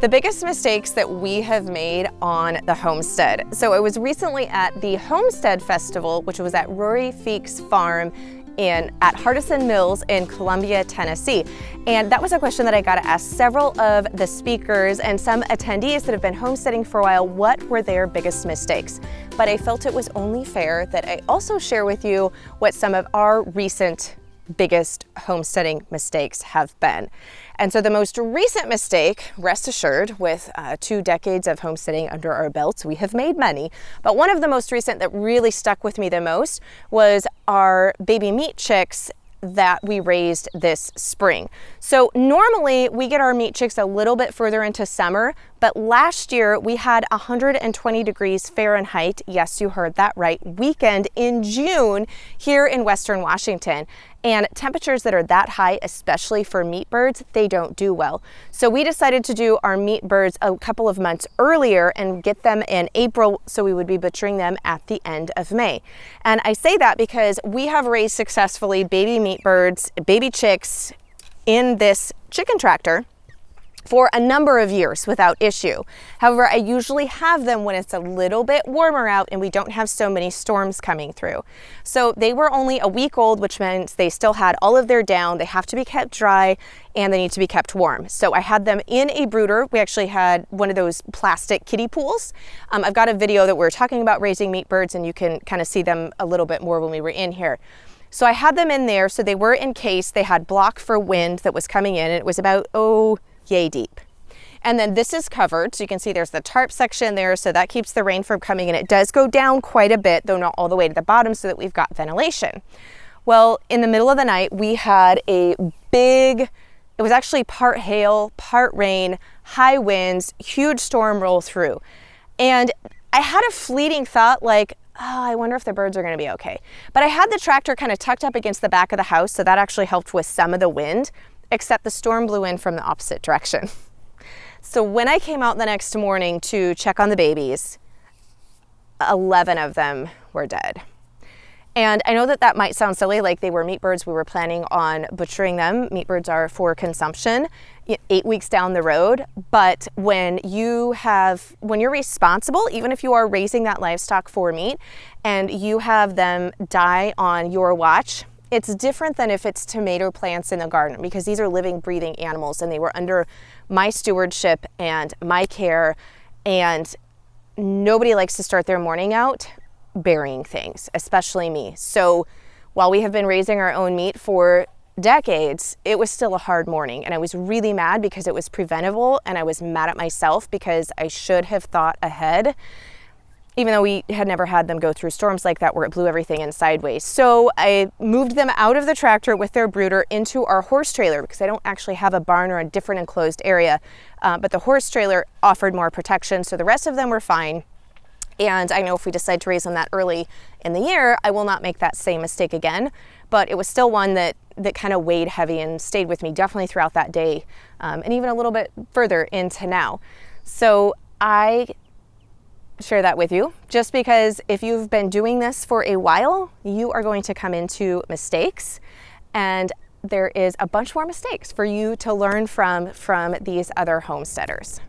The biggest mistakes that we have made on the homestead. So I was recently at the Homestead Festival, which was at Rory Feek's farm at Hardison Mills in Columbia, Tennessee. And that was a question that I got to ask several of the speakers and some attendees that have been homesteading for a while. What were their biggest mistakes? But I felt it was only fair that I also share with you what some of our recent biggest homesteading mistakes have been. And so the most recent mistake, rest assured, with 2 decades of homesteading under our belts, we have made many, but one of the most recent that really stuck with me the most was our baby meat chicks that we raised this spring. So normally we get our meat chicks a little bit further into summer, but last year we had 120 degrees Fahrenheit, yes, you heard that right, weekend in June here in Western Washington. And temperatures that are that high, especially for meat birds, they don't do well. So we decided to do our meat birds a couple of months earlier and get them in April, so we would be butchering them at the end of May. And I say that because we have raised successfully baby meat birds, baby chicks in this chicken tractor for a number of years without issue. However, I usually have them when it's a little bit warmer out and we don't have so many storms coming through. So they were only a week old, which means they still had all of their down. They have to be kept dry and they need to be kept warm. So I had them in a brooder. We actually had one of those plastic kiddie pools. I've got a video that we're talking about raising meat birds and you can kind of see them a little bit more when we were in here. So I had them in there, so they were encased. They had block for wind that was coming in. It was about, yay deep. And then this is covered, so you can see there's the tarp section there, so that keeps the rain from coming in. It does go down quite a bit, though not all the way to the bottom, so that we've got ventilation. Well, in the middle of the night, we had a big, it was actually part hail, part rain, high winds, huge storm roll through. And I had a fleeting thought like, I wonder if the birds are going to be okay. But I had the tractor kind of tucked up against the back of the house, so that actually helped with some of the wind, except the storm blew in from the opposite direction. So when I came out the next morning to check on the babies, 11 of them were dead. And I know that that might sound silly, like they were meat birds. We were planning on butchering them. Meat birds are for consumption 8 weeks down the road. But when you're responsible, even if you are raising that livestock for meat and you have them die on your watch, it's different than if it's tomato plants in the garden, because these are living, breathing animals and they were under my stewardship and my care, and nobody likes to start their morning out burying things, especially me. So while we have been raising our own meat for decades, it was still a hard morning, and I was really mad because it was preventable, and I was mad at myself because I should have thought ahead, even though we had never had them go through storms like that where it blew everything in sideways. So I moved them out of the tractor with their brooder into our horse trailer, because I don't actually have a barn or a different enclosed area, but the horse trailer offered more protection, so the rest of them were fine. And I know if we decide to raise them that early in the year, I will not make that same mistake again, but it was still one that kind of weighed heavy and stayed with me definitely throughout that day, and even a little bit further into now. So I share that with you just because if you've been doing this for a while, you are going to come into mistakes, and there is a bunch more mistakes for you to learn from these other homesteaders.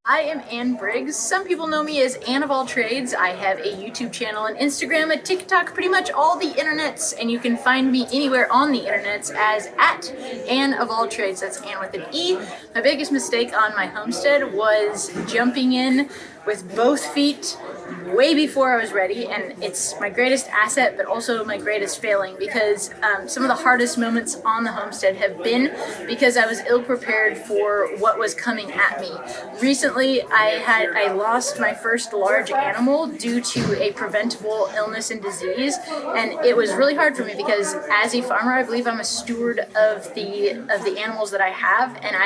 I am Ann Briggs. Some people know me as Ann of All Trades. I have a YouTube channel, an Instagram, a TikTok, pretty much all the internets, and you can find me anywhere on the internets as @Ann of All Trades. That's Ann with an E. My biggest mistake on my homestead was jumping in with both feet way before I was ready, and it's my greatest asset but also my greatest failing, because some of the hardest moments on the homestead have been because I was ill prepared for what was coming at me. Recently I lost my first large animal due to a preventable illness and disease, and it was really hard for me because as a farmer I believe I'm a steward of the animals that I have, and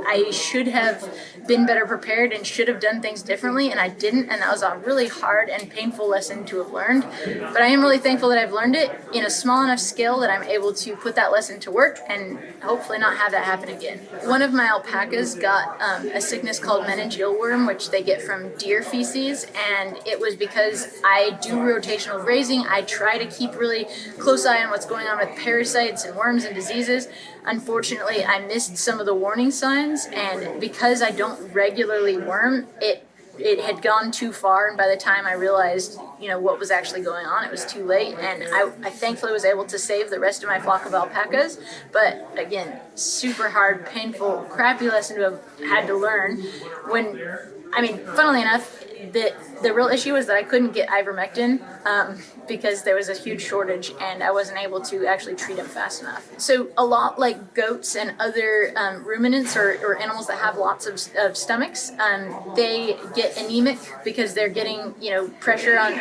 I should have been better prepared and should have done things differently. me, and I didn't, and that was a really hard and painful lesson to have learned. But I am really thankful that I've learned it in a small enough scale that I'm able to put that lesson to work and hopefully not have that happen again. One of my alpacas got a sickness called meningeal worm, which they get from deer feces, and it was because I do rotational grazing. I try to keep really close eye on what's going on with parasites and worms and diseases. Unfortunately, I missed some of the warning signs, and because I don't regularly worm, it had gone too far, and by the time I realized, what was actually going on, it was too late, and I thankfully was able to save the rest of my flock of alpacas. But again, super hard, painful, crappy lesson to have had to learn funnily enough, the real issue was that I couldn't get ivermectin because there was a huge shortage and I wasn't able to actually treat them fast enough. So a lot like goats and other ruminants or animals that have lots of stomachs, they get anemic because they're getting pressure on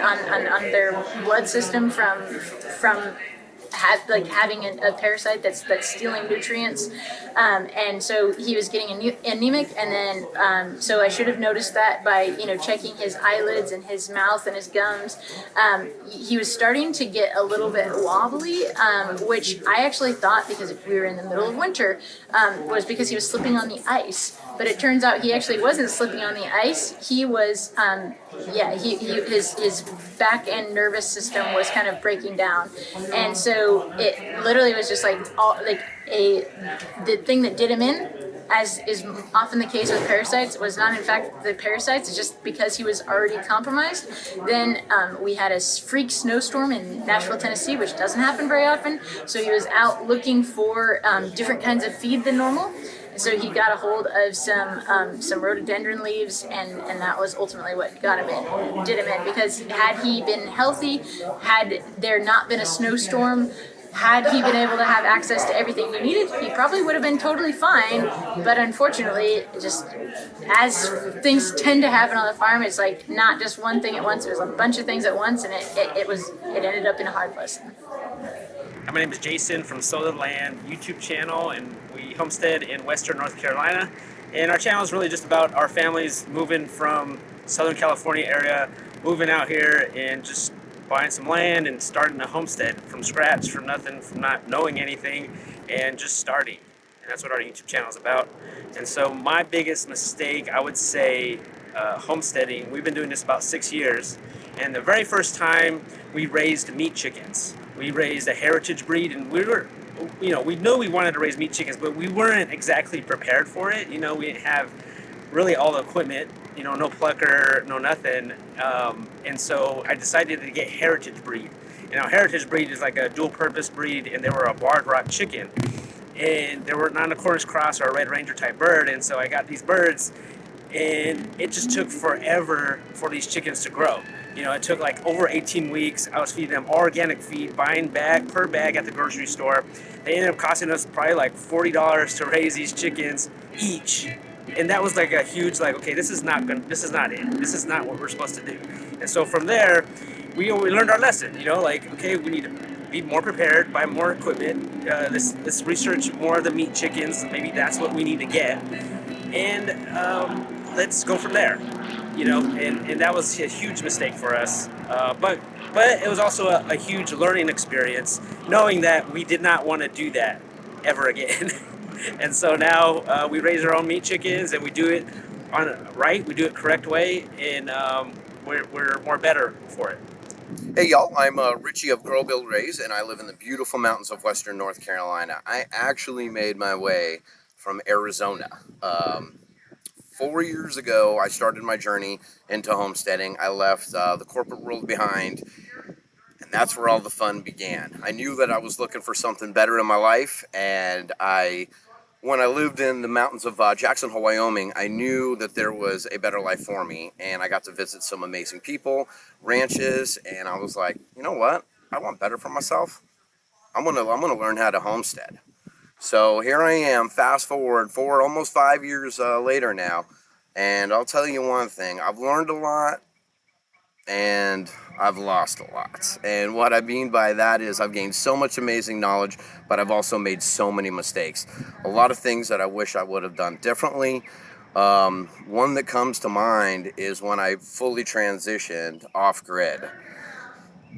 their blood system from having a parasite that's stealing nutrients, and so he was getting anemic, and then so I should have noticed that by checking his eyelids and his mouth and his gums. He was starting to get a little bit wobbly, which I actually thought, because we were in the middle of winter, was because he was slipping on the ice. But it turns out he actually wasn't slipping on the ice. He was, his back end nervous system was kind of breaking down, and so it literally was just the thing that did him in, as is often the case with parasites, was not in fact the parasites. It's just because he was already compromised. Then we had a freak snowstorm in Nashville, Tennessee, which doesn't happen very often. So he was out looking for different kinds of feed than normal. So he got a hold of some rhododendron leaves, and that was ultimately what did him in. Because had he been healthy, had there not been a snowstorm, had he been able to have access to everything he needed, he probably would have been totally fine. But unfortunately, just as things tend to happen on the farm, it's like not just one thing at once. It was a bunch of things at once, and it ended up in a hard lesson. My name is Jason from Solar Land YouTube channel, and we homestead in Western North Carolina. And our channel is really just about our families moving from Southern California area, moving out here and just buying some land and starting a homestead from scratch, from nothing, from not knowing anything, and just starting. And that's what our YouTube channel is about. And so my biggest mistake, I would say, homesteading, we've been doing this about 6 years. And the very first time we raised meat chickens. We raised a heritage breed, and we knew we wanted to raise meat chickens, but we weren't exactly prepared for it. We didn't have really all the equipment, no plucker, no nothing. And so I decided to get heritage breed. Heritage breed is like a dual purpose breed, and they were a barred rock chicken. And they were not a Cornish cross or a Red Ranger type bird. And so I got these birds, and it just took forever for these chickens to grow. It took like over 18 weeks. I was feeding them organic feed, buying bag per bag at the grocery store. They ended up costing us probably like $40 to raise these chickens each. And that was like a huge, okay, this is not it. This is not what we're supposed to do. And so from there, we learned our lesson, okay, we need to be more prepared, buy more equipment, let's research more of the meat chickens. Maybe that's what we need to get. And let's go from there. And that was a huge mistake for us. But it was also a huge learning experience, knowing that we did not want to do that ever again. And so now we raise our own meat chickens, and we do it we do it correct way, and we're more better for it. Hey y'all, I'm Richie of Grow Build Raise, and I live in the beautiful mountains of Western North Carolina. I actually made my way from Arizona. 4 years ago, I started my journey into homesteading. I left the corporate world behind, and that's where all the fun began. I knew that I was looking for something better in my life, and when I lived in the mountains of Jackson Hole, Wyoming, I knew that there was a better life for me, and I got to visit some amazing people, ranches, and I was like, you know what? I want better for myself. I'm gonna learn how to homestead. So here I am, fast forward almost 5 years later now, and I'll tell you one thing, I've learned a lot, and I've lost a lot. And what I mean by that is I've gained so much amazing knowledge, but I've also made so many mistakes. A lot of things that I wish I would have done differently, One that comes to mind is when I fully transitioned off-grid.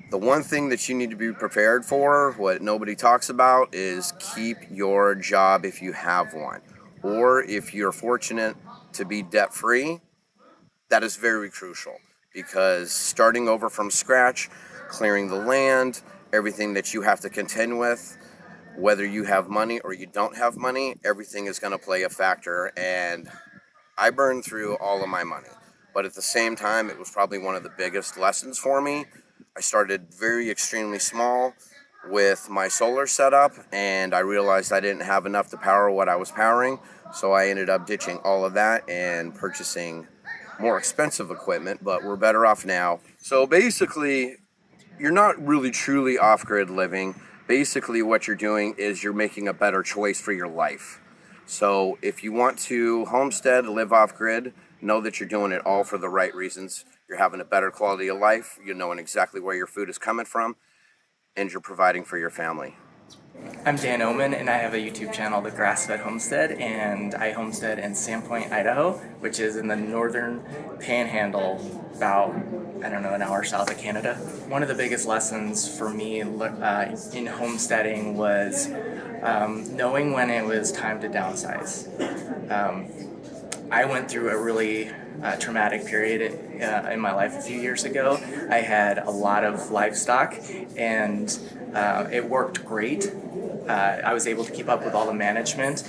The one thing that you need to be prepared for, what nobody talks about, is keep your job if you have one. Or if you're fortunate to be debt-free, that is very crucial, because starting over from scratch, clearing the land, everything that you have to contend with, whether you have money or you don't have money, everything is going to play a factor. And I burned through all of my money, but at the same time, it was probably one of the biggest lessons for me. I started very extremely small with my solar setup, and I realized I didn't have enough to power what I was powering, so I ended up ditching all of that and purchasing more expensive equipment, but we're better off now. So basically, you're not really truly off-grid living. Basically, what you're doing is you're making a better choice for your life. So if you want to homestead, live off-grid, know that you're doing it all for the right reasons. You're having a better quality of life, you're knowing exactly where your food is coming from, and you're providing for your family. I'm Dan Omen, and I have a YouTube channel, The Grass-Fed Homestead, and I homestead in Sandpoint, Idaho, which is in the northern panhandle, about, an hour south of Canada. One of the biggest lessons for me in homesteading was knowing when it was time to downsize. I went through a really traumatic period in my life a few years ago. I had a lot of livestock, and it worked great. I was able to keep up with all the management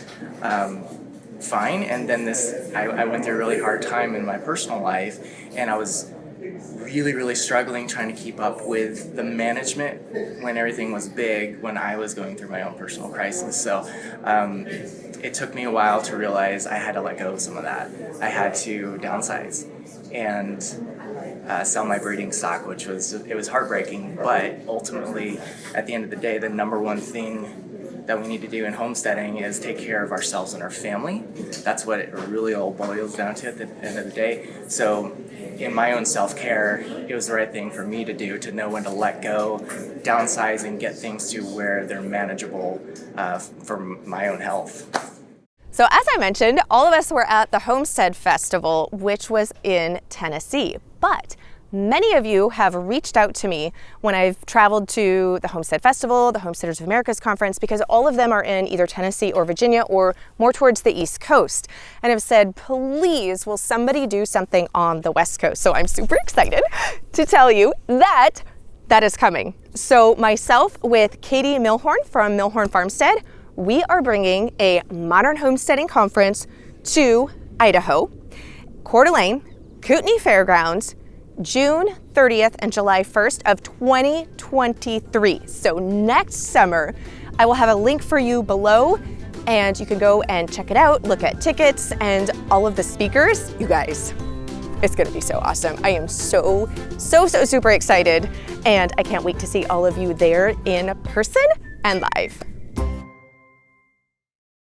fine, and then I went through a really hard time in my personal life, and I was really struggling trying to keep up with the management when everything was big, when I was going through my own personal crisis. So it took me a while to realize I had to let go of some of that. I had to downsize and sell my breeding stock, which was heartbreaking, but ultimately at the end of the day, the number one thing that we need to do in homesteading is take care of ourselves and our family. That's what it really all boils down to at the end of the day. So in my own self-care, it was the right thing for me to do, to know when to let go, downsize, and get things to where they're manageable for my own health. So as I mentioned, all of us were at the Homestead Festival, which was in Tennessee. But many of you have reached out to me when I've traveled to the Homestead Festival, the Homesteaders of America's conference, because all of them are in either Tennessee or Virginia or more towards the East Coast, and have said, please, will somebody do something on the West Coast? So I'm super excited to tell you that is coming. So myself with Katie Milhorn from Milhorn Farmstead, we are bringing a modern homesteading conference to Idaho, Coeur d'Alene, Kootenai Fairgrounds, June 30th and July 1st of 2023. So next summer, I will have a link for you below, and you can go and check it out, look at tickets and all of the speakers. You guys, it's gonna be so awesome. I am so super excited, and I can't wait to see all of you there in person and live.